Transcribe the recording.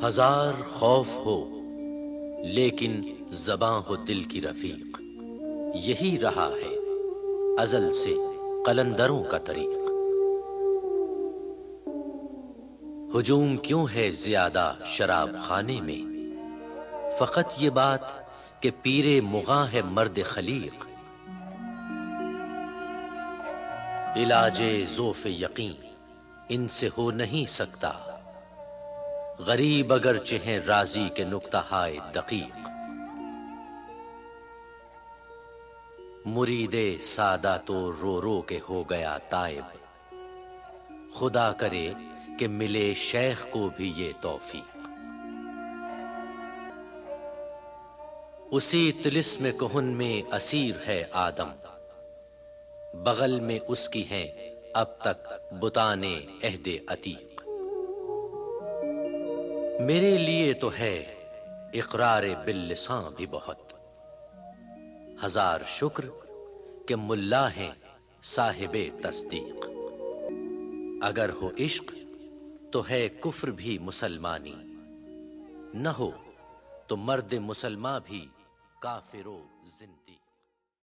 ہزار خوف ہو لیکن زباں ہو دل کی رفیق، یہی رہا ہے ازل سے قلندروں کا طریق۔ ہجوم کیوں ہے زیادہ شراب خانے میں، فقط یہ بات کہ پیر مغاں ہے مرد خلیق۔ علاج ذوف یقین ان سے ہو نہیں سکتا، غریب اگرچہ ہیں راضی کے نکتہ ہائے دقیق۔ مرید سادہ تو رو رو کے ہو گیا تائب، خدا کرے کہ ملے شیخ کو بھی یہ توفیق۔ اسی طلسم کہن میں اسیر ہے آدم، بغل میں اس کی ہیں اب تک بتان عہد عتیق۔ میرے لیے تو ہے اقرار باللساں بھی بہت، ہزار شکر کہ ملا ہیں صاحب تصدیق۔ اگر ہو عشق تو ہے کفر بھی مسلمانی، نہ ہو تو مرد مسلماں بھی کافر و زندیق۔